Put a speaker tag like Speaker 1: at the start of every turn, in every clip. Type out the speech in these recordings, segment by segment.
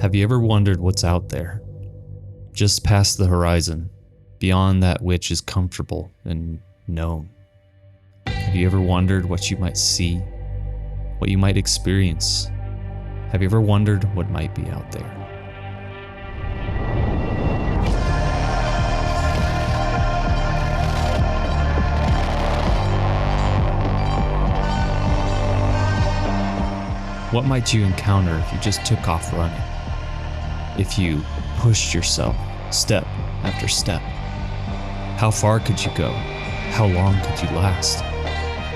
Speaker 1: Have you ever wondered what's out there? Just past the horizon, beyond that which is comfortable and known. Have you ever wondered what you might see? What you might experience? Have you ever wondered what might be out there? What might you encounter if you just took off running? If you pushed yourself step after step? How far could you go? How long could you last?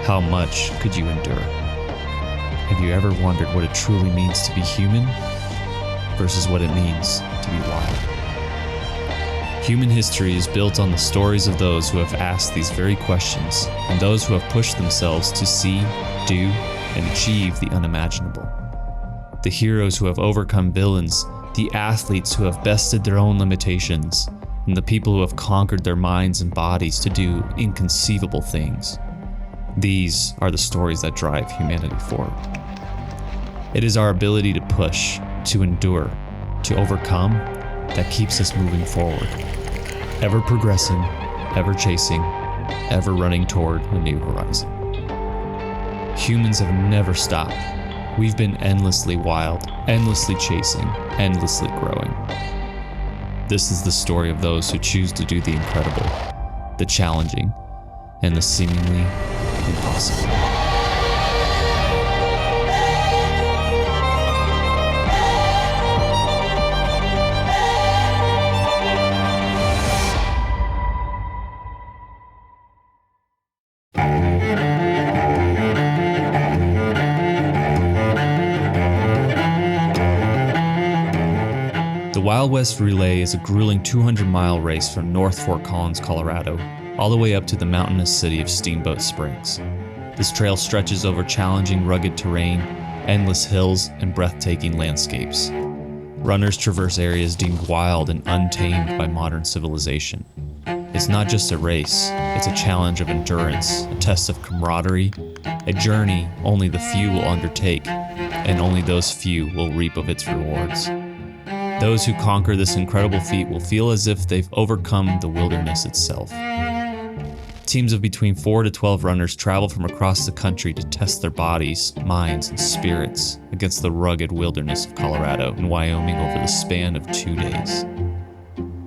Speaker 1: How much could you endure? Have you ever wondered what it truly means to be human versus what it means to be wild? Human history is built on the stories of those who have asked these very questions and those who have pushed themselves to see, do, and achieve the unimaginable. The heroes who have overcome villains, the athletes who have bested their own limitations, and the people who have conquered their minds and bodies to do inconceivable things. These are the stories that drive humanity forward. It is our ability to push, to endure, to overcome that keeps us moving forward. Ever progressing, ever chasing, ever running toward a new horizon. Humans have never stopped. We've been endlessly wild, endlessly chasing, endlessly growing. This is the story of those who choose to do the incredible, the challenging, and the seemingly impossible. The Wild West Relay is a grueling 200-mile race from North Fort Collins, Colorado, all the way up to the mountainous city of Steamboat Springs. This trail stretches over challenging, rugged terrain, endless hills, and breathtaking landscapes. Runners traverse areas deemed wild and untamed by modern civilization. It's not just a race, it's a challenge of endurance, a test of camaraderie, a journey only the few will undertake, and only those few will reap of its rewards. Those who conquer this incredible feat will feel as if they've overcome the wilderness itself. Teams of between 4 to 12 runners travel from across the country to test their bodies, minds, and spirits against the rugged wilderness of Colorado and Wyoming over the span of 2 days.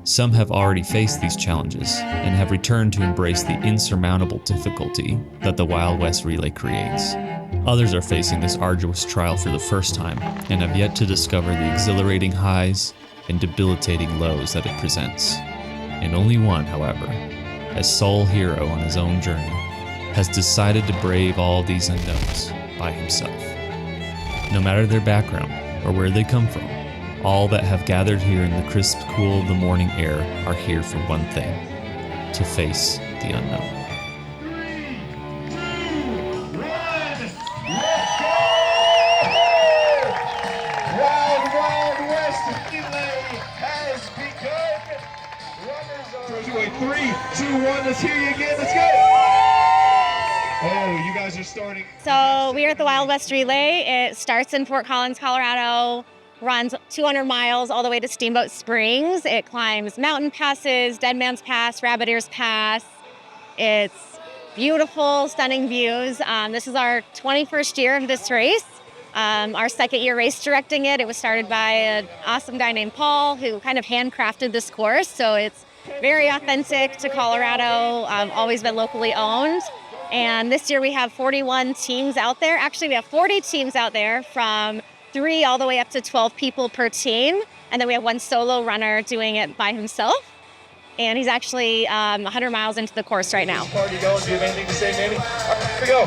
Speaker 1: Some have already faced these challenges and have returned to embrace the insurmountable difficulty that the Wild West Relay creates. Others are facing this arduous trial for the first time and have yet to discover the exhilarating highs and debilitating lows that it presents. And only one, however, as sole hero on his own journey, has decided to brave all these unknowns by himself. No matter their background or where they come from, all that have gathered here in the crisp cool of the morning air are here for one thing: to face the unknown.
Speaker 2: Three, two, one, let's hear you again, let's go! Oh, you guys are starting.
Speaker 3: So we are at the Wild West Relay. It starts in Fort Collins, Colorado, runs 200 miles all the way to Steamboat Springs. It climbs mountain passes, Deadman's Pass, Rabbit Ears Pass. It's beautiful, stunning views. This is our 21st year of this race. Our second year race directing it. It was started by an awesome guy named Paul who kind of handcrafted this course. So it's very authentic to Colorado, always been locally owned. And this year we have 41 teams out there. Actually, we have 40 teams out there, from 3 all the way up to 12 people per team. And then we have one solo runner doing it by himself. And he's actually 100 miles into the course right now.
Speaker 2: Party going, do you have anything to say, maybe? All right, here we go.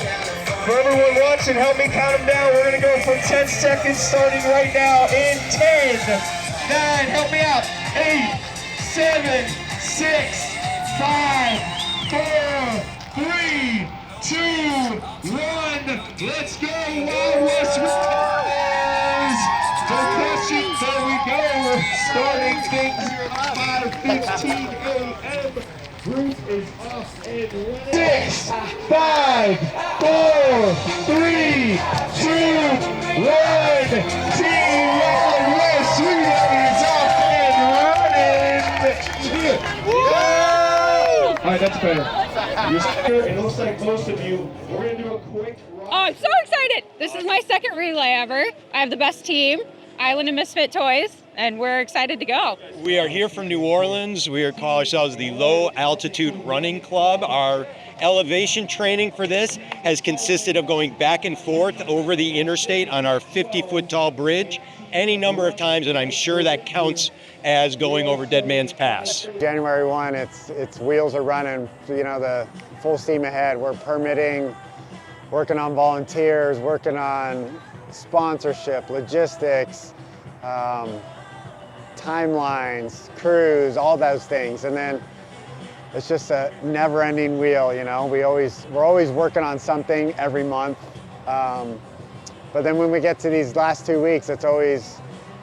Speaker 2: For everyone watching, help me count them down. We're going to go from 10 seconds starting right now in 10, 9, help me out, 8, 7, 6, 5, 4, 3, 2, 1. Let's go, Wild West Relay! Percussion, there we go. Starting things here at 5:15 a.m. Group is off and running. 6, 5, 4, 3, 2, 1. Team Wild West Relay. right, that's better. It looks like most of you, we're going to do a quick run.
Speaker 4: Oh, I'm so excited. This is my second relay ever. I have the best team, Island and Misfit Toys, and we're excited to go.
Speaker 5: We are here from New Orleans. We call ourselves the Low Altitude Running Club. Our elevation training for this has consisted of going back and forth over the interstate on our 50-foot tall bridge any number of times, and I'm sure that counts as going over Deadman's Pass.
Speaker 6: January 1, it's wheels are running, you know, the full steam ahead. We're permitting, working on volunteers, working on sponsorship, logistics, timelines, crews, all those things. And then it's just a never-ending wheel, you know. We're always working on something every month. But then when we get to these last 2 weeks, it's always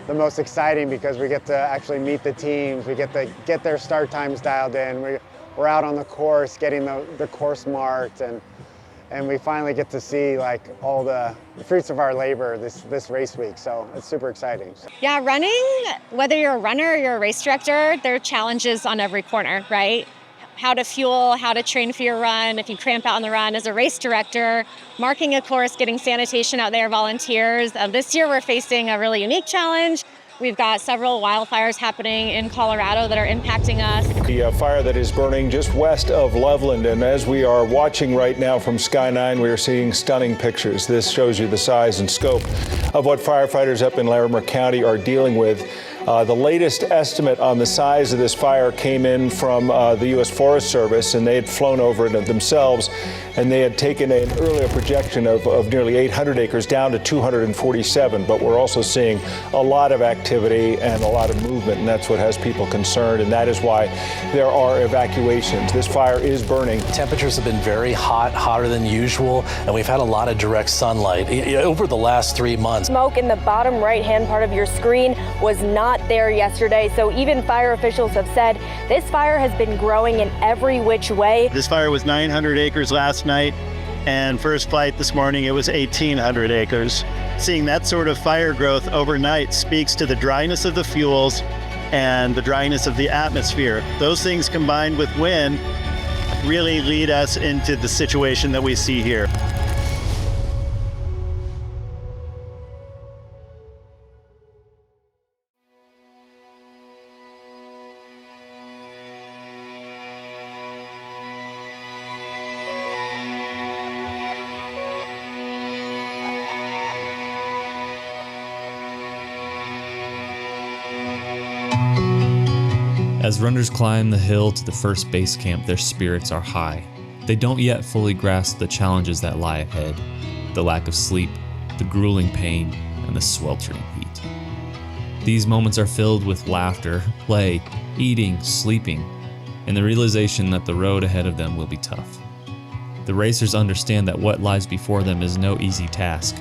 Speaker 6: the most exciting because we get to actually meet the teams. We get to get their start times dialed in. We're out on the course, getting the course marked, and we finally get to see like all the fruits of our labor this race week. So it's super exciting.
Speaker 3: Yeah, running, whether you're a runner or you're a race director, there are challenges on every corner, right? How to fuel, how to train for your run, if you cramp out on the run. As a race director, marking a course, getting sanitation out there, volunteers. This year we're facing a really unique challenge. We've got several wildfires happening in Colorado that are impacting us.
Speaker 7: The fire that is burning just west of Loveland, and as we are watching right now from Sky 9, we are seeing stunning pictures. This shows you the size and scope of what firefighters up in Larimer County are dealing with. The latest estimate on the size of this fire came in from the U.S. Forest Service, and they had flown over it themselves, and they had taken an earlier projection of nearly 800 acres down to 247. But we're also seeing a lot of activity and a lot of movement, and that's what has people concerned, and that is why there are evacuations. This fire is burning.
Speaker 8: Temperatures have been very hot, hotter than usual, and we've had a lot of direct sunlight over the last 3 months.
Speaker 9: Smoke in the bottom right-hand part of your screen was not there yesterday, so even fire officials have said this fire has been growing in every which way.
Speaker 10: This fire was 900 acres last night, and first flight this morning it was 1,800 acres. Seeing that sort of fire growth overnight speaks to the dryness of the fuels and the dryness of the atmosphere. Those things combined with wind really lead us into the situation that we see here.
Speaker 1: As runners climb the hill to the first base camp, their spirits are high. They don't yet fully grasp the challenges that lie ahead, the lack of sleep, the grueling pain, and the sweltering heat. These moments are filled with laughter, play, eating, sleeping, and the realization that the road ahead of them will be tough. The racers understand that what lies before them is no easy task,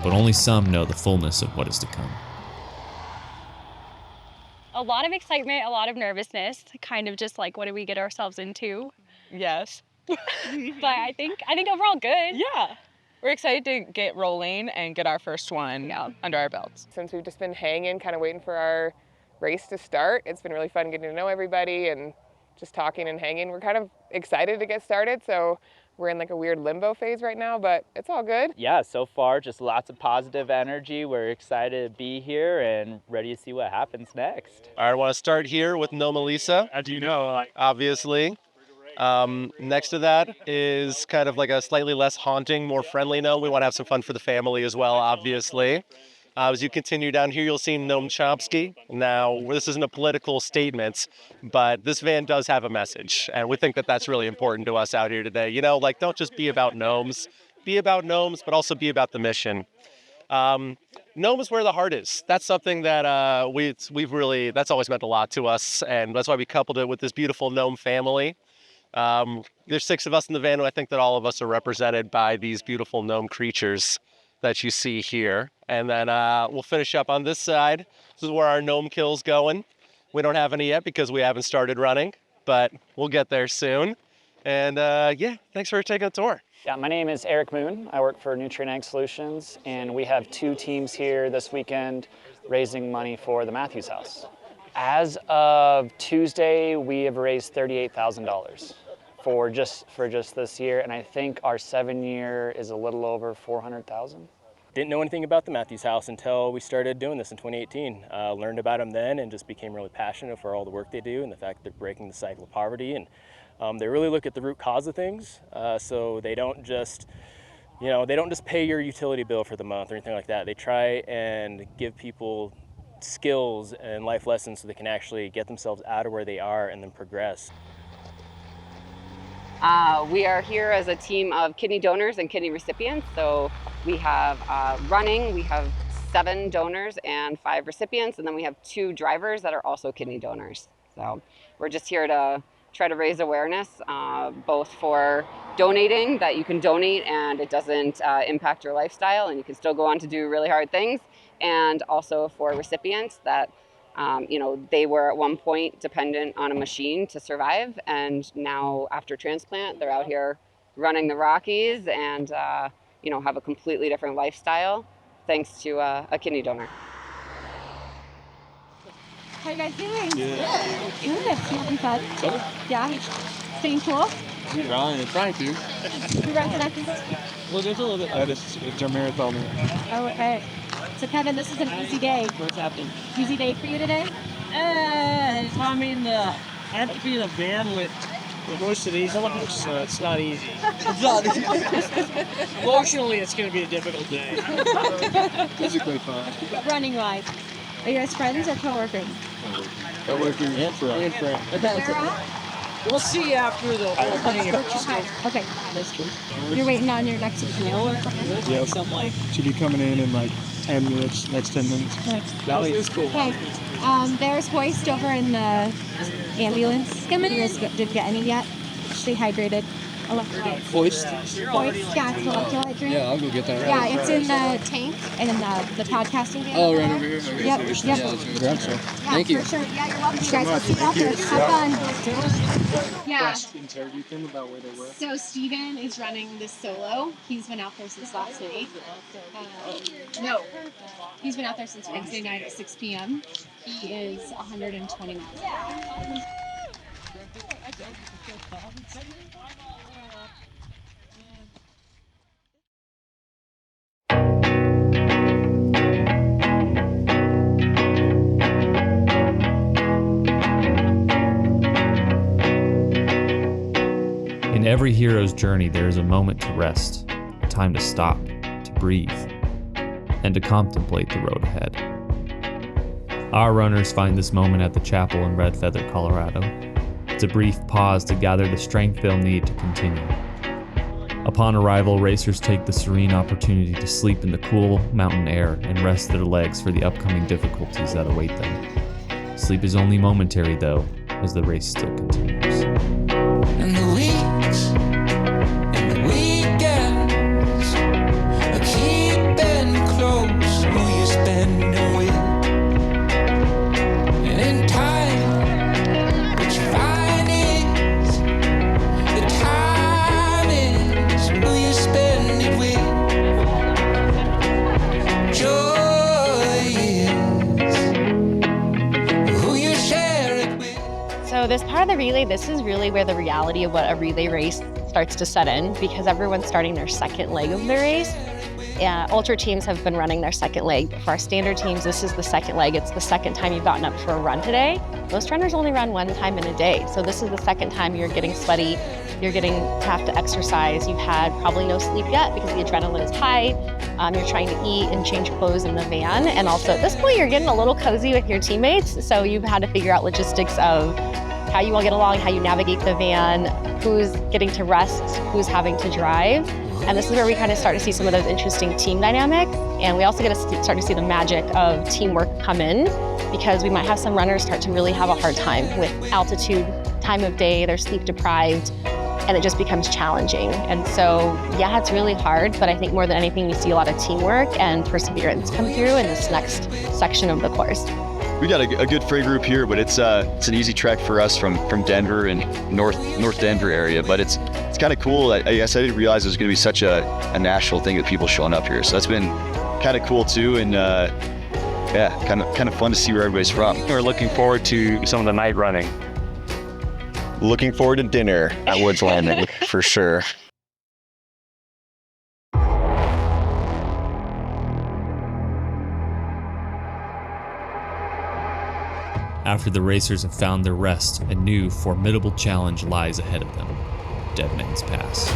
Speaker 1: but only some know the fullness of what is to come.
Speaker 4: A lot of excitement, a lot of nervousness, kind of just like, what do we get ourselves into?
Speaker 11: Yes.
Speaker 4: But I think overall good.
Speaker 11: Yeah. We're excited to get rolling and get our first one under our belts.
Speaker 12: Since we've just been hanging, kind of waiting for our race to start, it's been really fun getting to know everybody and just talking and hanging. We're kind of excited to get started, so we're in like a weird limbo phase right now, but it's all good.
Speaker 13: Yeah, so far just lots of positive energy. We're excited to be here and ready to see what happens next.
Speaker 5: All right, I want to start here with No Melissa. As you know, obviously. Next to that is kind of like a slightly less haunting, more friendly gnome. We want to have some fun for the family as well, obviously. As you continue down here, you'll see Noam Chomsky. Now, this isn't a political statement, but this van does have a message, and we think that that's really important to us out here today. You know, like, don't just be about gnomes. Be about gnomes, but also be about the mission. Gnome is where the heart is. That's something that we've really, that's always meant a lot to us, and that's why we coupled it with this beautiful gnome family. There's 6 of us in the van, and I think that all of us are represented by these beautiful gnome creatures that you see here. And then we'll finish up on this side. This is where our gnome kill's going. We don't have any yet because we haven't started running, but we'll get there soon. And yeah, thanks for taking a tour.
Speaker 14: Yeah, my name is Eric Moon. I work for Nutrient Ag Solutions, and we have 2 teams here this weekend raising money for the Matthews House. As of Tuesday, we have raised $38,000 for just this year, and I think our 7-year is a little over 400,000.
Speaker 15: Didn't know anything about the Matthews House until we started doing this in 2018. Learned about them then and just became really passionate for all the work they do and the fact that they're breaking the cycle of poverty. And they really look at the root cause of things. So they don't just, they don't just pay your utility bill for the month or anything like that. They try and give people skills and life lessons so they can actually get themselves out of where they are and then progress.
Speaker 16: We are here as a team of kidney donors and kidney recipients. So we have running, we have 7 donors and 5 recipients, and then we have 2 drivers that are also kidney donors. So we're just here to try to raise awareness, both for donating, that you can donate and it doesn't impact your lifestyle and you can still go on to do really hard things, and also for recipients that they were at one point dependent on a machine to survive, and now after transplant, they're out here running the Rockies and, have a completely different lifestyle thanks to a kidney donor.
Speaker 17: How you guys doing?
Speaker 18: Good.
Speaker 17: Good. Having fun? Yeah. Staying cool?
Speaker 18: Trying to.
Speaker 17: You run Tenacity?
Speaker 18: Well, there's a little bit. It's our marathon.
Speaker 17: Oh, okay. So Kevin, this is an easy day.
Speaker 18: What's happening?
Speaker 17: Easy day for you today?
Speaker 18: I have to be in a van with most of these ones, so it's not easy. Emotionally, it's going to be a difficult day. Physically fun.
Speaker 17: Running wise. Are you guys friends or co-workers?
Speaker 18: Co-workers and friends. We'll see after the whole thing.
Speaker 17: Okay. That's true. You're waiting on your next meal or something?
Speaker 18: Yeah, something like. Should be coming in like 10 minutes, next 10 minutes.
Speaker 17: Nice.
Speaker 18: That is cool.
Speaker 17: Okay. There's Hoist over in the ambulance. Coming in. Did get any yet? Stay hydrated. Electrolytes.
Speaker 18: Hoist?
Speaker 17: Hoist, yeah, it's an electrolyte drink.
Speaker 18: Yeah, I'll go get that.
Speaker 17: Yeah, it's in the tank and in the podcasting van.
Speaker 18: Oh, right over here? Okay.
Speaker 17: Yep.
Speaker 18: Grab some.
Speaker 17: Thank you. For sure. Yeah, you're welcome. You guys will see you after. Have fun. Yeah.
Speaker 18: Interview them about where they were.
Speaker 17: So Steven is running this solo. He's been out there since last night. No, he's been out there since Wednesday night at 6 p.m. He is 120 miles.
Speaker 1: In every hero's journey, there is a moment to rest, a time to stop, to breathe, and to contemplate the road ahead. Our runners find this moment at the chapel in Red Feather, Colorado. It's a brief pause to gather the strength they'll need to continue. Upon arrival, racers take the serene opportunity to sleep in the cool mountain air and rest their legs for the upcoming difficulties that await them. Sleep is only momentary, though, as the race still continues.
Speaker 19: And the weeks and the weekends are keeping close who you're spending with. And in time, what you find is the time is who you spend it with. Joy is who you share it with.
Speaker 3: So this part of the relay, this is really where the reality of what a relay race starts to set in, because everyone's starting their second leg of the race. Ultra teams have been running their second leg. For our standard teams, this is the second leg. It's the second time you've gotten up for a run today. Most runners only run one time in a day. So this is the second time you're getting sweaty, you're getting to have to exercise. You've had probably no sleep yet because the adrenaline is high. You're trying to eat and change clothes in the van. And also at this point, you're getting a little cozy with your teammates. So you've had to figure out logistics of how you all get along, how you navigate the van, who's getting to rest, who's having to drive. And this is where we kind of start to see some of those interesting team dynamics. And we also get to start to see the magic of teamwork come in, because we might have some runners start to really have a hard time with altitude, time of day, they're sleep deprived, and it just becomes challenging. And so, yeah, it's really hard, but I think more than anything, we see a lot of teamwork and perseverance come through in this next section of the course.
Speaker 20: We got a good freight group here, but it's an easy trek for us from Denver and North Denver area. But it's kind of cool. I guess I didn't realize it was going to be such a national thing that people showing up here. So that's been kind of cool too, and yeah, kind of fun to see where everybody's from.
Speaker 21: We're looking forward to some of the night running.
Speaker 20: looking forward to dinner at Woods Landing for sure.
Speaker 1: After the racers have found their rest, a new, formidable challenge lies ahead of them: Deadman's Pass.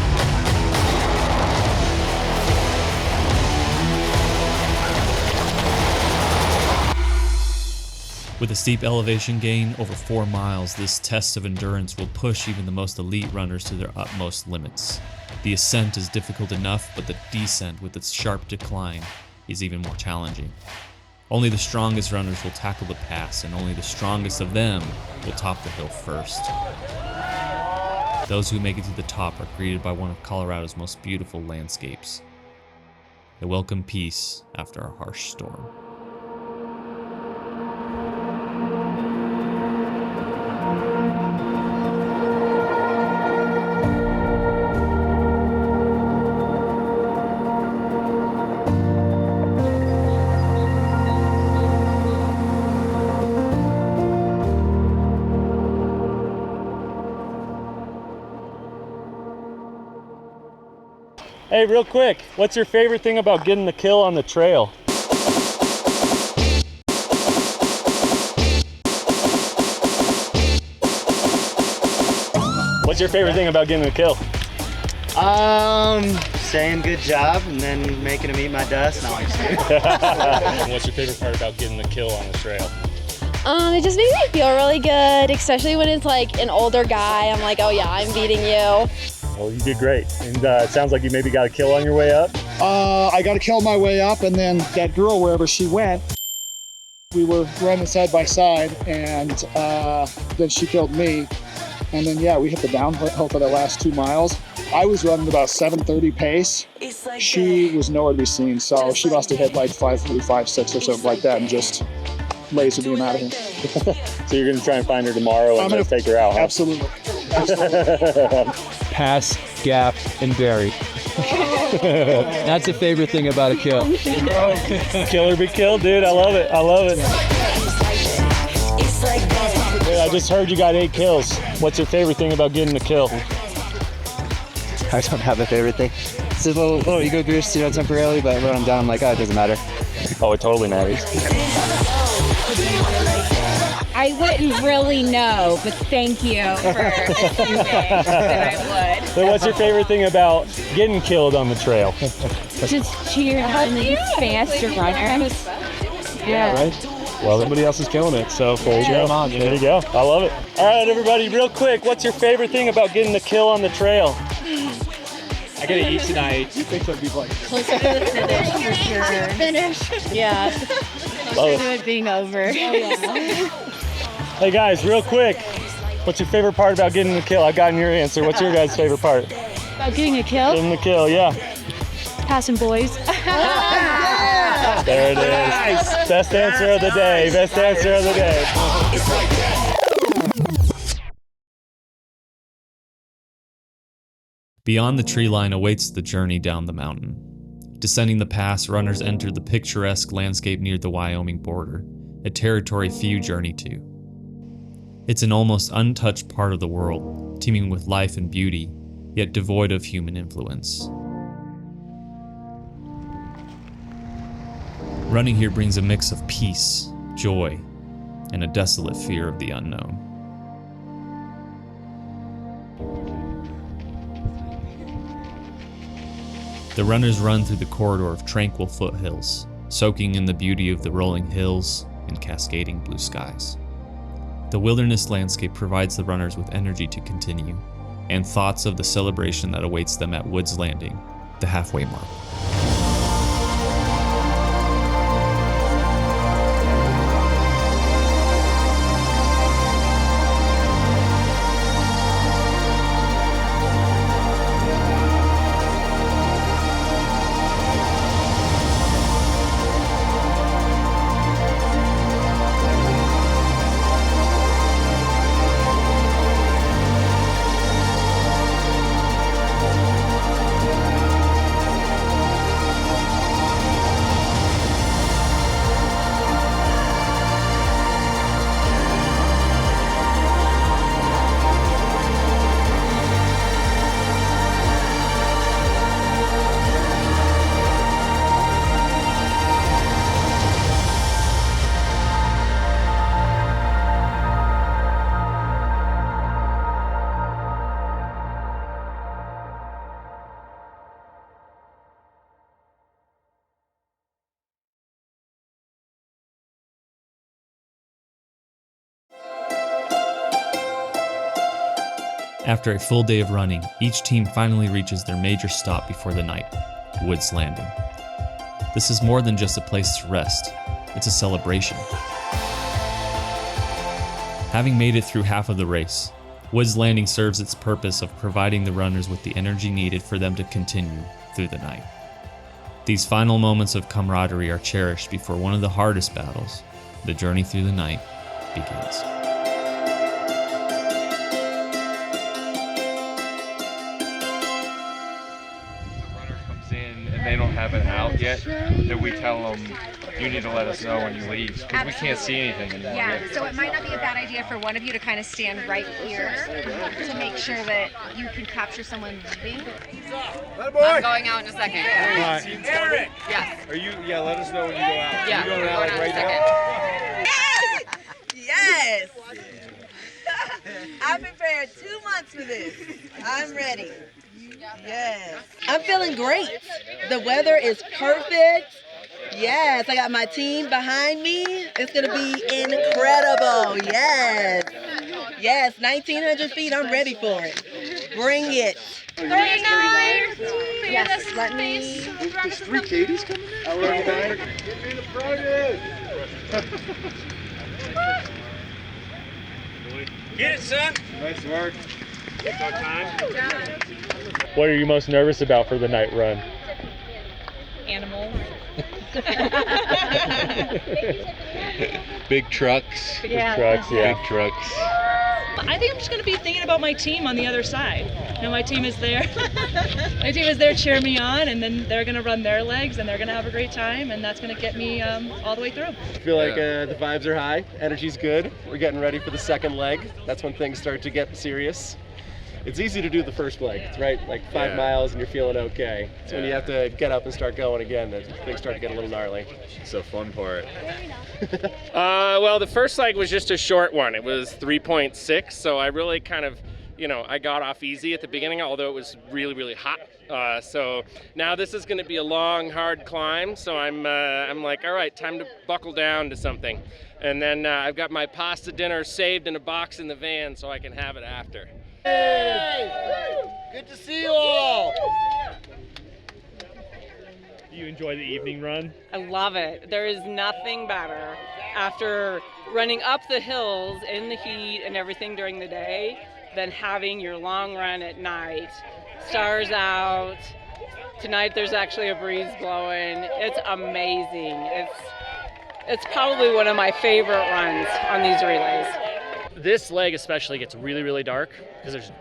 Speaker 1: With a steep elevation gain over 4 miles, this test of endurance will push even the most elite runners to their utmost limits. The ascent is difficult enough, but the descent with its sharp decline is even more challenging. Only the strongest runners will tackle the pass, and only the strongest of them will top the hill first. Those who make it to the top are greeted by one of Colorado's most beautiful landscapes. They welcome peace after a harsh storm.
Speaker 15: Hey, real quick, what's your favorite thing about getting the kill on the trail? What's your favorite thing about getting the kill?
Speaker 21: Saying good job and then making them eat my dust. No, I'm just kidding.
Speaker 15: What's your favorite part about getting the kill on the trail?
Speaker 22: It just makes me feel really good, especially when it's like an older guy. I'm like, oh yeah, I'm beating you.
Speaker 15: Well, you did great. And it sounds like you maybe got a kill on your way up.
Speaker 23: I got a kill on my way up, and then that girl, wherever she went, we were running side by side, and then she killed me. And then, yeah, we hit the downhill for the last 2 miles. I was running about 7:30 pace. She was nowhere to be seen, so she must have hit like 5:45, 6 or something like that, and just laser beam out of here.
Speaker 15: So you're going to try and find her tomorrow and just take her out, huh?
Speaker 23: Absolutely.
Speaker 24: Pass, gap, and bury. That's a favorite thing about a kill.
Speaker 15: Kill or be killed, dude. I love it. I love it. Dude, I just heard you got 8 kills. What's your favorite thing about getting the kill?
Speaker 21: I don't have a favorite thing. It's a little ego boost, temporarily, but when I'm done, I'm like, oh, it doesn't matter.
Speaker 15: Oh, it totally matters.
Speaker 4: I wouldn't really know, but thank you for assuming that I would.
Speaker 15: So what's your favorite thing about getting killed on the trail?
Speaker 4: Just cheering on these faster runners. Yeah.
Speaker 15: Right? Well, everybody else is killing it, so there you go. I love it. All right, everybody, real quick, what's your favorite thing about getting the kill on the trail?
Speaker 24: I gotta eat tonight.
Speaker 22: Closer to the finish, for sure. Finish? Yeah. Closer to it being over.
Speaker 15: Hey guys, real quick, what's your favorite part about getting the kill? I've gotten your answer. What's your guys' favorite part?
Speaker 22: About getting a kill?
Speaker 15: Getting the kill, yeah.
Speaker 22: Passing boys.
Speaker 15: There it is. Nice. Best answer of the day. Best answer of the day.
Speaker 1: Beyond the tree line awaits the journey down the mountain. Descending the pass, runners enter the picturesque landscape near the Wyoming border, a territory few journey to. It's an almost untouched part of the world, teeming with life and beauty, yet devoid of human influence. Running here brings a mix of peace, joy, and a desolate fear of the unknown. The runners run through the corridor of tranquil foothills, soaking in the beauty of the rolling hills and cascading blue skies. The wilderness landscape provides the runners with energy to continue, and thoughts of the celebration that awaits them at Woods Landing, the halfway mark. After a full day of running, each team finally reaches their major stop before the night, Woods Landing. This is more than just a place to rest, it's a celebration. Having made it through half of the race, Woods Landing serves its purpose of providing the runners with the energy needed for them to continue through the night. These final moments of camaraderie are cherished before one of the hardest battles, the journey through the night, begins.
Speaker 2: They don't have it out yet, that we tell them, you need to let us know when you leave, because we can't see anything anymore.
Speaker 6: Yeah, so it might not be a bad idea for one of you to kind of stand right here to make sure that you can capture someone leaving.
Speaker 16: I'm going out in a second.
Speaker 2: Eric!
Speaker 16: Yes.
Speaker 2: Are you, let us know when you go out.
Speaker 16: Yeah,
Speaker 2: Are you going out like right now?
Speaker 7: Yes! I prepared 2 months for this. I'm ready. Yes. I'm feeling great. The weather is perfect. Yes, I got my team behind me. It's going to be incredible. Yes. Yes, 1,900 feet. I'm ready for it. Bring it.
Speaker 6: 39. Yes, let me.
Speaker 2: There's 3 Katies coming in? Oh, right. Get me the project. Get it, son. Nice work. It's our time.
Speaker 8: What are you most nervous about for the night run?
Speaker 4: Animals.
Speaker 8: Big trucks.
Speaker 4: Big trucks, yeah.
Speaker 8: Big trucks.
Speaker 4: I think I'm just going to be thinking about my team on the other side. You know, my team is there. My team is there cheering me on, and then they're going to run their legs, and they're going to have a great time, and that's going to get me all the way through.
Speaker 5: I feel like the vibes are high, energy's good. We're getting ready for the second leg. That's when things start to get serious. It's easy to do the first leg, right? Like 5 miles and you're feeling okay. It's when you have to get up and start going again that things start to get a little gnarly.
Speaker 8: It's the fun part.
Speaker 25: Well, the first leg was just a short one. It was 3.6, so I really kind of, I got off easy at the beginning, although it was really, really hot. So now this is going to be a long, hard climb. So I'm like, all right, time to buckle down to something. And then I've got my pasta dinner saved in a box in the van so I can have it after.
Speaker 2: Hey! Good to see you all!
Speaker 8: Do you enjoy the evening run?
Speaker 11: I love it. There is nothing better after running up the hills in the heat and everything during the day than having your long run at night. Stars out. Tonight there's actually a breeze blowing. It's amazing. It's probably one of my favorite runs on these relays.
Speaker 26: This leg especially gets really, really dark because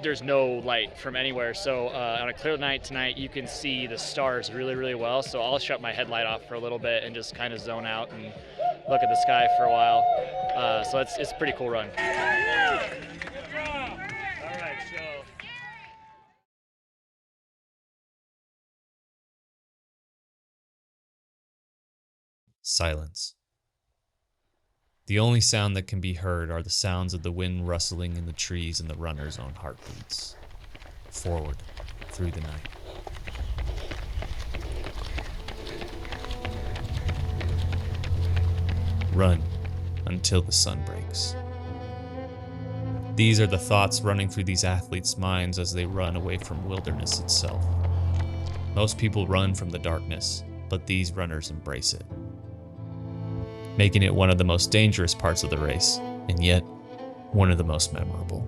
Speaker 26: there's no light from anywhere. So on a clear night tonight, you can see the stars really, really well. So I'll shut my headlight off for a little bit and just kind of zone out and look at the sky for a while. So it's a pretty cool run.
Speaker 1: Silence. The only sound that can be heard are the sounds of the wind rustling in the trees and the runner's own heartbeats. Forward, through the night. Run until the sun breaks. These are the thoughts running through these athletes' minds as they run away from wilderness itself. Most people run from the darkness, but these runners embrace it, making it one of the most dangerous parts of the race, and yet one of the most memorable.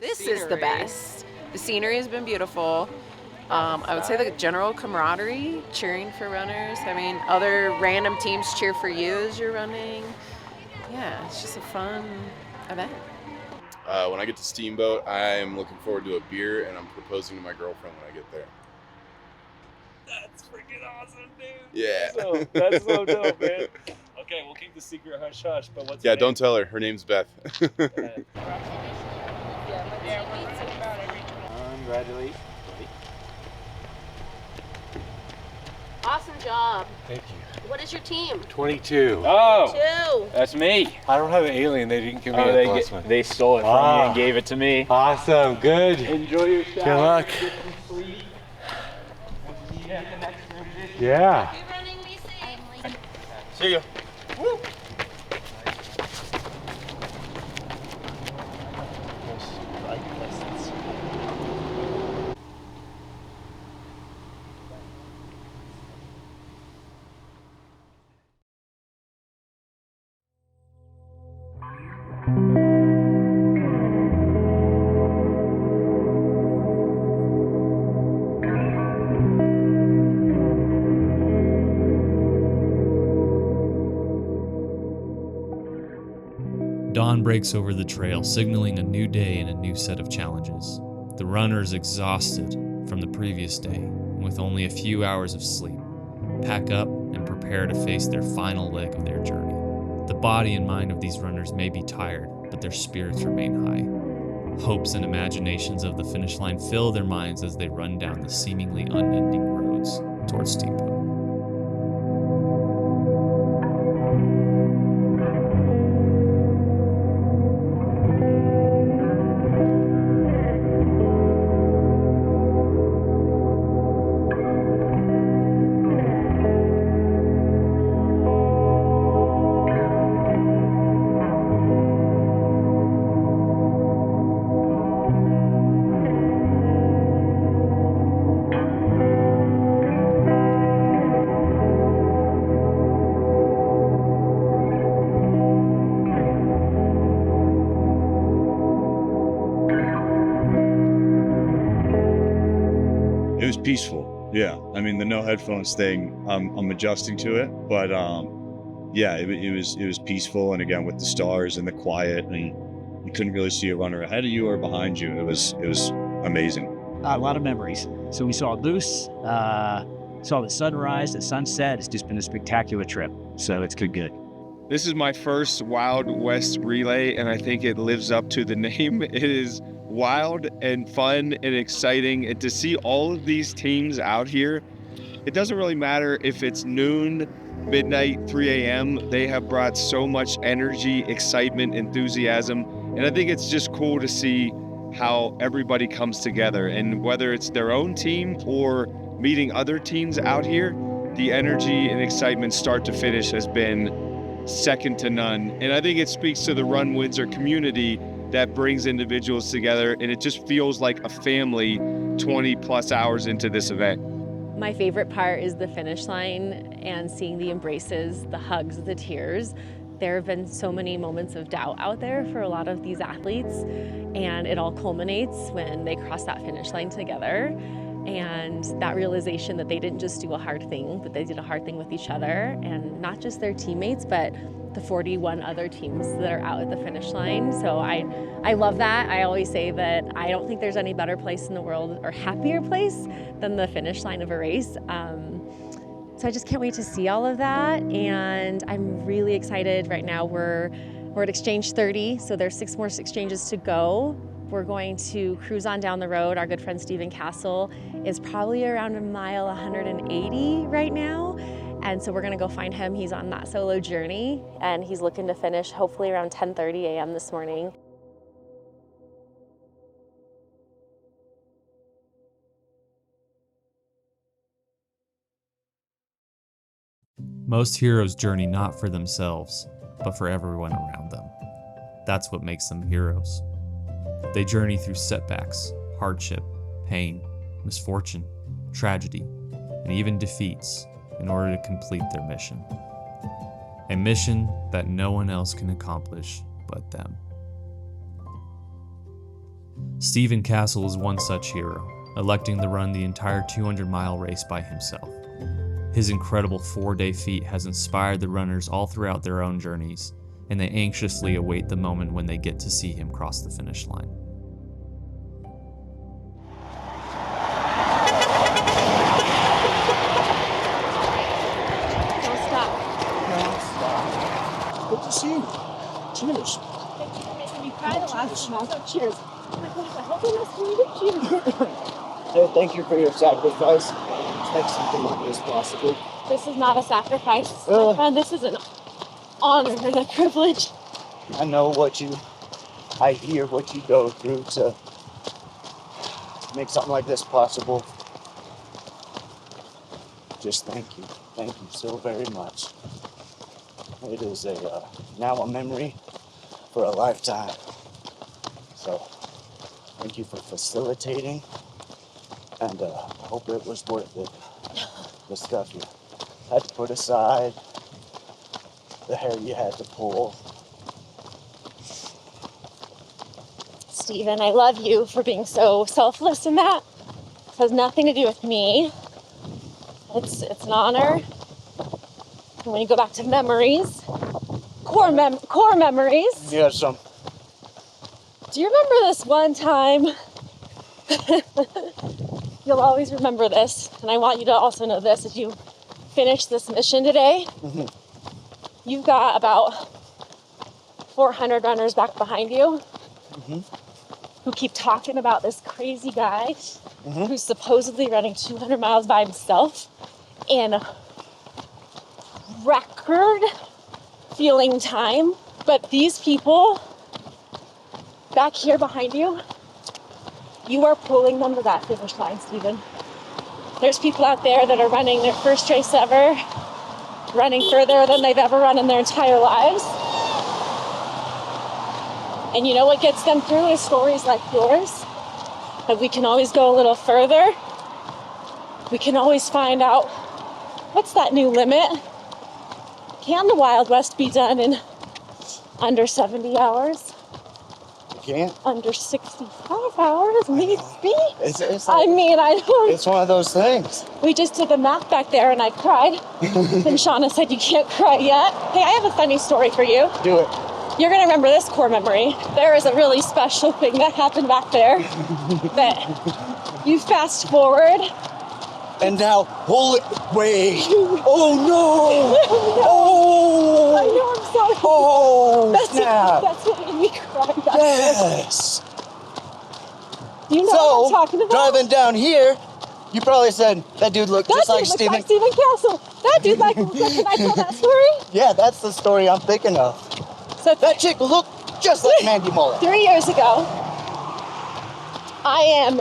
Speaker 27: This is the best. The scenery has been beautiful. I would say the general camaraderie, cheering for runners. I mean, other random teams cheer for you as you're running. Yeah, it's just a fun event.
Speaker 28: When I get to Steamboat, I'm looking forward to a beer, and I'm proposing to my girlfriend when I get there.
Speaker 2: That's freaking awesome, dude.
Speaker 28: Yeah.
Speaker 2: That's so dope, man. Okay, we'll keep the secret hush hush, but what's
Speaker 28: Yeah,
Speaker 2: her name?
Speaker 28: don't tell her. Her name's Beth.
Speaker 2: Congratulations.
Speaker 22: Awesome job.
Speaker 2: Thank you.
Speaker 22: What is your team?
Speaker 2: 22. Oh,
Speaker 22: 2.
Speaker 2: that's me. I don't have an alien. They didn't give me
Speaker 29: Oh,
Speaker 2: a plus one.
Speaker 29: they stole it from me and gave it to me.
Speaker 2: Awesome. Good. Enjoy your shower.
Speaker 29: Good luck.
Speaker 2: Get some sleep. See you at the next one. Yeah.
Speaker 28: See ya.
Speaker 2: Woo.
Speaker 1: Dawn breaks over the trail, signaling a new day and a new set of challenges. The runners, exhausted from the previous day, with only a few hours of sleep, pack up and prepare to face their final leg of their journey. The body and mind of these runners may be tired, but their spirits remain high. Hopes and imaginations of the finish line fill their minds as they run down the seemingly unending roads towards Steamboat.
Speaker 3: It was peaceful. Yeah. I mean, the no headphones thing, I'm adjusting to it, but yeah, it was peaceful. And again, with the stars and the quiet, and you couldn't really see a runner ahead of you or behind you. It was amazing.
Speaker 9: A lot of memories. So we saw Loose, saw the sunrise, the sunset. It's just been a spectacular trip. So it's good.
Speaker 10: This is my first Wild West relay, and I think it lives up to the name. It is wild and fun and exciting, and to see all of these teams out here, it doesn't really matter if it's noon, midnight, 3 a.m. They have brought so much energy, excitement, enthusiasm, and I think it's just cool to see how everybody comes together. And whether it's their own team or meeting other teams out here, the energy and excitement start to finish has been second to none. And I think it speaks to the Run Windsor community that brings individuals together, and it just feels like a family 20 plus hours into this event.
Speaker 12: My favorite part is the finish line and seeing the embraces, the hugs, the tears. There have been so many moments of doubt out there for a lot of these athletes, and it all culminates when they cross that finish line together. And that realization that they didn't just do a hard thing, but they did a hard thing with each other, and not just their teammates, but the 41 other teams that are out at the finish line. So I love that. I always say that I don't think there's any better place in the world or happier place than the finish line of a race. So I just can't wait to see all of that, and I'm really excited. Right now we're at exchange 30, so there's 6 more exchanges to go. We're going to cruise on down the road. Our good friend Stephen Castle is probably around a mile 180 right now. And so we're gonna go find him. He's on that solo journey, and he's looking to finish hopefully around 10:30 a.m. this morning.
Speaker 1: Most heroes journey not for themselves, but for everyone around them. That's what makes them heroes. They journey through setbacks, hardship, pain, misfortune, tragedy, and even defeats in order to complete their mission. A mission that no one else can accomplish but them. Stephen Castle is one such hero, electing to run the entire 200-mile race by himself. His incredible 4-day feat has inspired the runners all throughout their own journeys, and they anxiously await the moment when they get to see him cross the finish line.
Speaker 23: Good to see you. Cheers.
Speaker 10: Thank you for making me cry the last time. So cheers. Oh my gosh, I hope you must cheers.
Speaker 21: Hey, thank you for your sacrifice. Let's make something like this possible.
Speaker 10: This is not a sacrifice, my friend. This is an honor and a privilege.
Speaker 21: I know I hear what you go through to make something like this possible. Just thank you. Thank you so very much. It is now a memory for a lifetime. So, thank you for facilitating, and I hope it was worth it. The stuff you had to put aside, the hair you had to pull.
Speaker 10: Stephen, I love you for being so selfless in that. It has nothing to do with me. It's an honor. And when you go back to memories,
Speaker 22: core memories.
Speaker 21: You have some.
Speaker 22: Do you remember this one time? You'll always remember this, and I want you to also know this as you finish this mission today.
Speaker 21: Mm-hmm.
Speaker 22: You've got about 400 runners back behind you who keep talking about this crazy guy who's supposedly running 200 miles by himself in record feeling time. But these people back here behind you, you are pulling them to that finish line, Stephen. There's people out there that are running their first race ever, running further than they've ever run in their entire lives. And you know what gets them through is stories like yours. That we can always go a little further. We can always find out, what's that new limit? Can the Wild West be done in under 70 hours?
Speaker 21: Can't.
Speaker 22: Under 65 hours, maybe.
Speaker 21: It's
Speaker 22: I mean, I don't.
Speaker 21: It's one of those things.
Speaker 22: We just did the math back there and I cried. And Shauna said, you can't cry yet. Hey, I have a funny story for you.
Speaker 21: Do it.
Speaker 22: You're gonna remember this core memory. There is a really special thing that happened back there that you fast forward.
Speaker 21: And now, holy, wait. Oh no. Oh.
Speaker 22: I know, I'm sorry.
Speaker 21: Oh,
Speaker 22: snap. That's what made me cry back there.
Speaker 21: Yes.
Speaker 22: You know what I'm talking about?
Speaker 21: Driving down here, you probably said, that dude looked just like Stephen.
Speaker 22: Like Stephen Castle. That dude like, can I tell that story?
Speaker 21: Yeah, that's the story I'm thinking of.
Speaker 22: So
Speaker 21: that chick looked just like Mandy Mullen.
Speaker 22: 3 years ago, I am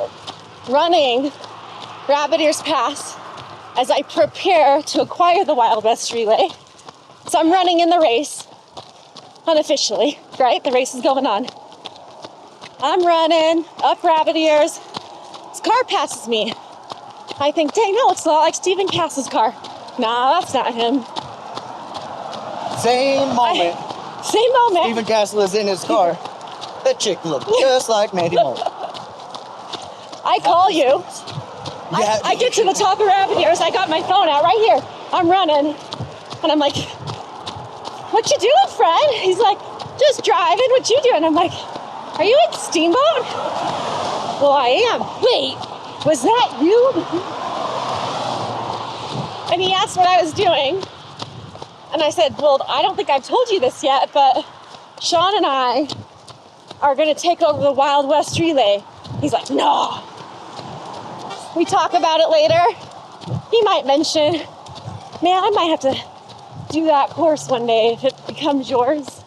Speaker 22: running Rabbit Ears Pass as I prepare to acquire the Wild West Relay. So I'm running in the race, unofficially, right? The race is going on. I'm running up Rabbit Ears. This car passes me. I think, dang, that looks a lot like Stephen Cass's car. Nah, that's not him.
Speaker 21: Same moment.
Speaker 22: Same moment.
Speaker 21: Stephen Castle is in his car. That chick looked just like Mandy Mullen.
Speaker 22: I call you. I get to the top of Rabbit Ears. I got my phone out right here. I'm running. And I'm like, what you doing, friend? He's like, just driving. What you doing? I'm like, are you in Steamboat? Well, I am. Wait, was that you? And he asked what I was doing. And I said, well, I don't think I've told you this yet, but Sean and I are going to take over the Wild West Relay. He's like, no. We talk about it later. He might mention, man, I might have to do that course one day if it becomes yours.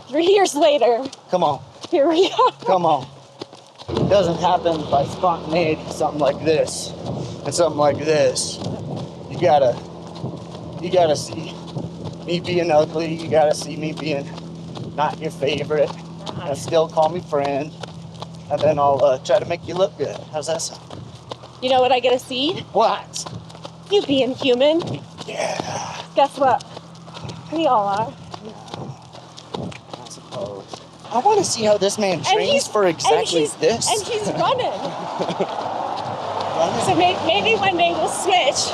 Speaker 22: 3 years later.
Speaker 21: Come on.
Speaker 22: Here we are.
Speaker 21: Come on. It doesn't happen by spontaneity, something like this. And something like this. You gotta see me being ugly. You gotta see me being not your favorite. And still call me friend. And then I'll try to make you look good. How's that sound?
Speaker 22: You know what I get to see?
Speaker 21: What?
Speaker 22: You being human.
Speaker 21: Yeah.
Speaker 22: Guess what? We all are.
Speaker 21: I suppose. I want to see how this man trains for exactly this.
Speaker 22: And he's running. So maybe one day we'll switch.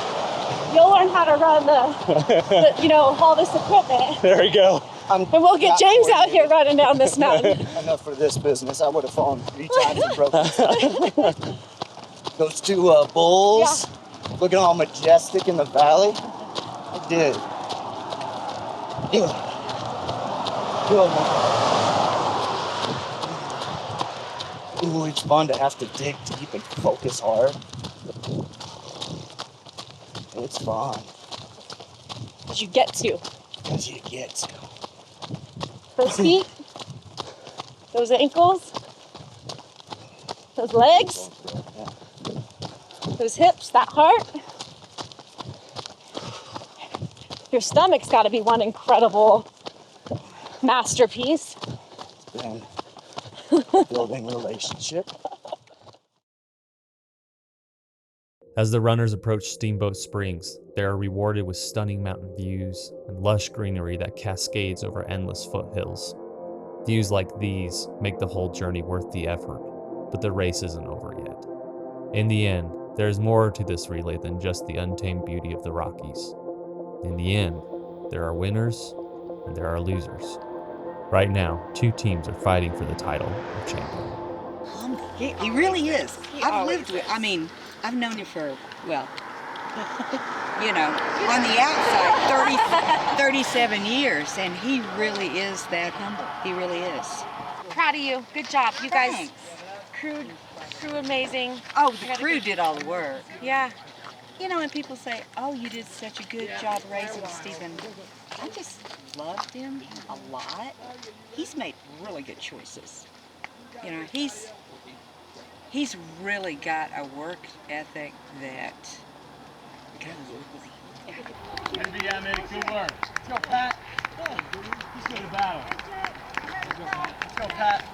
Speaker 22: You'll learn how to run all this equipment.
Speaker 21: There we go.
Speaker 22: And we'll get James out here running down this mountain.
Speaker 21: Enough for this business. I would have fallen 3 times and broken. Those two bulls, looking all majestic in the valley. I did. Ooh, it's fun to have to dig deep and focus hard. It's fun.
Speaker 22: Because you get to. Those feet, those ankles, those legs, those hips, that heart. Your stomach's got to be one incredible masterpiece.
Speaker 21: It's been building relationship.
Speaker 1: As the runners approach Steamboat Springs, they are rewarded with stunning mountain views and lush greenery that cascades over endless foothills. Views like these make the whole journey worth the effort, but the race isn't over yet. In the end, there is more to this relay than just the untamed beauty of the Rockies. In the end, there are winners and there are losers. Right now, 2 teams are fighting for the title of champion.
Speaker 13: He really is. I've lived with, I've known him for, well, on the outside, 37 years, and he really is that humble. He really is.
Speaker 22: Proud of you. Good job. You guys, crew amazing.
Speaker 13: Oh, the crew did all the work.
Speaker 22: Yeah.
Speaker 13: And people say, oh, you did such a good job raising Stephen. I just loved him a lot. He's made really good choices. He's really got a work ethic that
Speaker 29: Maybe I made good work. Let's go, Pat. Let's go to battle. Let's go, Pat.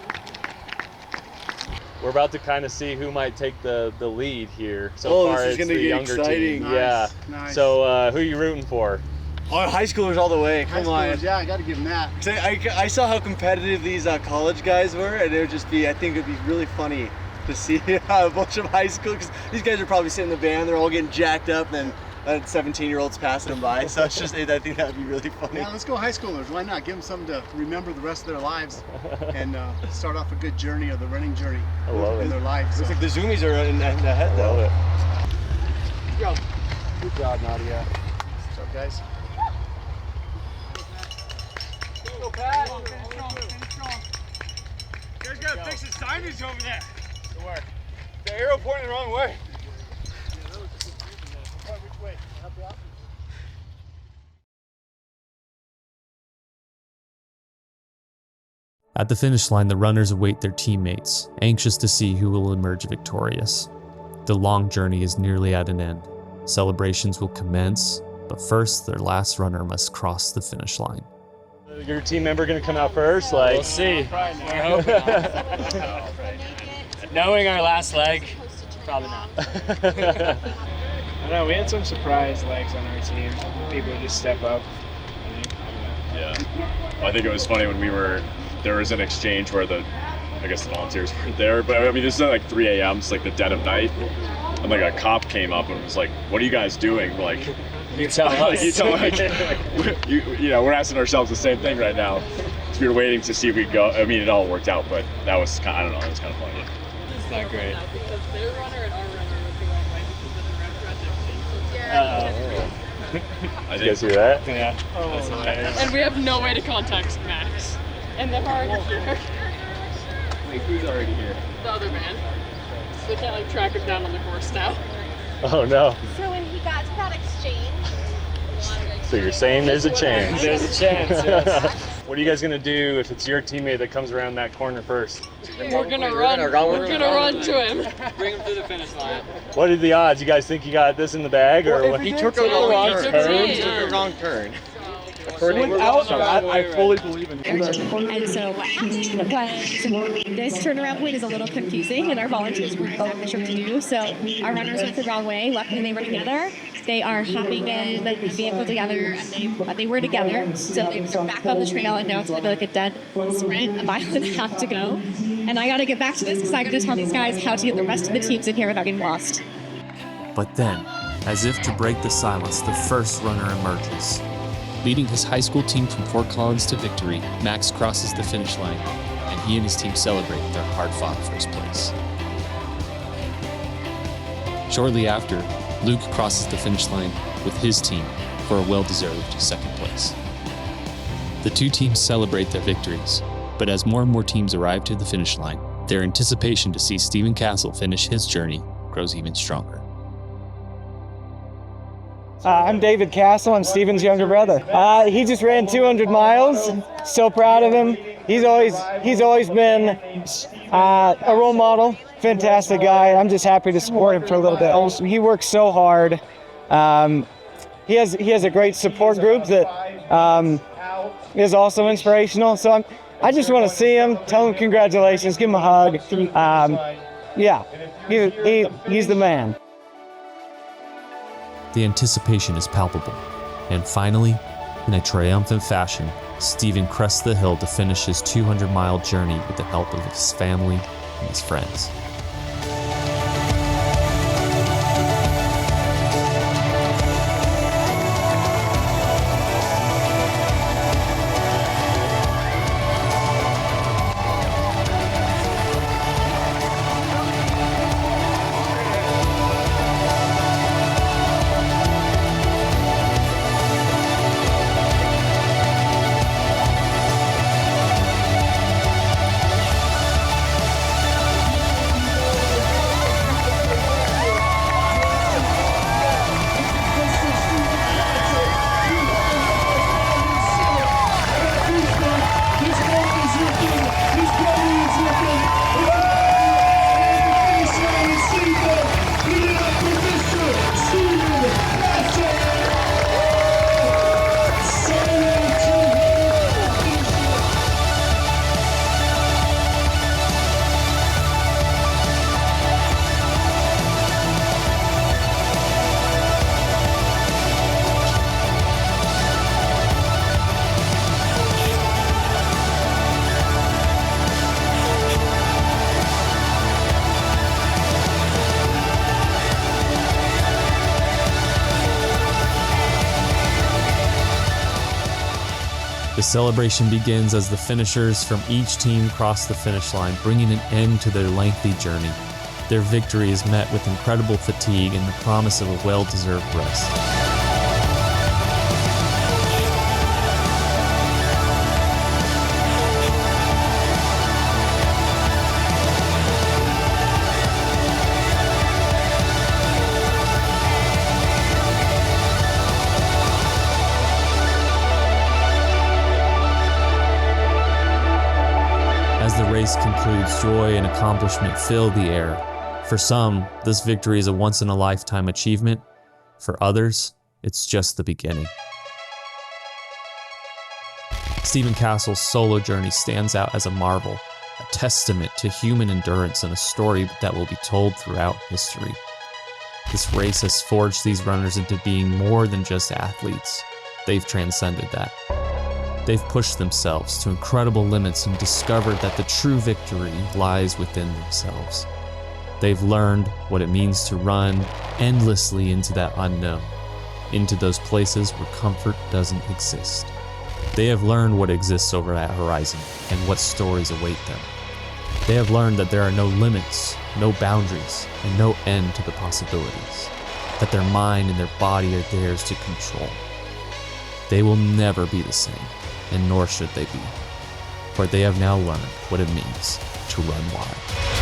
Speaker 8: We're about to kind of see who might take the lead here. So far,
Speaker 14: this is
Speaker 8: it's
Speaker 14: gonna
Speaker 8: the
Speaker 14: be
Speaker 8: younger
Speaker 14: exciting.
Speaker 8: team.
Speaker 14: Nice,
Speaker 8: Yeah.
Speaker 14: nice.
Speaker 8: So who are you rooting for?
Speaker 14: Oh, high schoolers all the way. Come on.
Speaker 13: Yeah, I got to give him that.
Speaker 14: I saw how competitive these college guys were, and it would just be. I think it'd be really funny to see a bunch of high school, because these guys are probably sitting in the band. They're all getting jacked up, and 17-year-olds passing them by. So it's just. I think that'd be really funny.
Speaker 13: Yeah, let's go high schoolers. Why not? Give them something to remember the rest of their lives and start off a good journey, or the running journey
Speaker 8: I love
Speaker 13: in
Speaker 8: it.
Speaker 13: their lives.
Speaker 14: Looks like the Zoomies are in ahead though.
Speaker 13: Let's go.
Speaker 14: Good job, Nadia.
Speaker 13: What's up, guys?
Speaker 29: Go, Pat. Finish strong. You guys gotta fix the signage over there. Good work. The arrow pointing the wrong way.
Speaker 13: Which way?
Speaker 1: At the finish line, the runners await their teammates, anxious to see who will emerge victorious. The long journey is nearly at an end. Celebrations will commence, but first their last runner must cross the finish line.
Speaker 8: Your team member going to come out first? We'll see.
Speaker 26: We're hoping. Knowing our last leg, probably not.
Speaker 15: I don't know, we had some surprise legs on our team. People would just step up.
Speaker 16: Yeah. I think it was funny when there was an exchange where the volunteers weren't there, but this is at like 3 a.m., it's like the dead of night. And like a cop came up and was like, "What are you guys doing?" We're like,
Speaker 26: you tell us.
Speaker 16: We're asking ourselves the same thing right now. So we were waiting to see if we could go. It all worked out, but that was I don't know, it was kind of funny.
Speaker 26: It's not great.
Speaker 11: Their runner and our runner was the wrong way because of the red thread.
Speaker 8: Did you guys hear that?
Speaker 26: Yeah.
Speaker 11: That's hilarious. And we have no way to contact Max. And they're already here.
Speaker 16: Wait, who's already here?
Speaker 11: The other man. So they can't track him down on the course now.
Speaker 8: Oh no.
Speaker 22: So when he got to that exchange,
Speaker 8: So you're saying there's a chance?
Speaker 26: There's a chance, yes.
Speaker 8: What are you guys going to do if it's your teammate that comes around that corner first?
Speaker 11: We're gonna run. We're gonna run to him.
Speaker 26: Bring him to the finish line.
Speaker 8: What are the odds? You guys think you got this in the bag, or what?
Speaker 14: He took a wrong turn. I fully believe in him.
Speaker 17: And so what this turnaround point is a little confusing, and our volunteers weren't exactly sure what to do. So our runners went the wrong way. Luckily, they were together. They are hopping in the vehicle together, and they were together. So they were back on the trail, and now it's going to be like a dead sprint, a mile and a half to go. And I got to get back to this because I got to tell these guys how to get the rest of the teams in here without getting lost.
Speaker 1: But then, as if to break the silence, the first runner emerges. Leading his high school team from Fort Collins to victory, Max crosses the finish line, and he and his team celebrate their hard-fought first place. Shortly after, Luke crosses the finish line with his team for a well-deserved second place. The two teams celebrate their victories, but as more and more teams arrive to the finish line, their anticipation to see Stephen Castle finish his journey grows even stronger.
Speaker 18: I'm David Castle. I'm Steven's younger brother. He just ran 200 miles. So proud of him. He's always been a role model. Fantastic guy. I'm just happy to support him for a little bit. He works so hard. He has a great support group that is also inspirational. So I just want to see him, tell him congratulations, give him a hug. He's the man.
Speaker 1: The anticipation is palpable, and finally, in a triumphant fashion, Stephen crests the hill to finish his 200-mile journey with the help of his family and his friends. celebration begins as the finishers from each team cross the finish line, bringing an end to their lengthy journey. Their victory is met with incredible fatigue and the promise of a well-deserved rest. As the race concludes, joy and accomplishment fill the air. For some, this victory is a once-in-a-lifetime achievement. For others, it's just the beginning. Stephen Castle's solo journey stands out as a marvel, a testament to human endurance and a story that will be told throughout history. This race has forged these runners into being more than just athletes. They've transcended that. They've pushed themselves to incredible limits and discovered that the true victory lies within themselves. They've learned what it means to run endlessly into that unknown, into those places where comfort doesn't exist. They have learned what exists over that horizon and what stories await them. They have learned that there are no limits, no boundaries, and no end to the possibilities, that their mind and their body are theirs to control. They will never be the same, and nor should they be, for they have now learned what it means to run wild.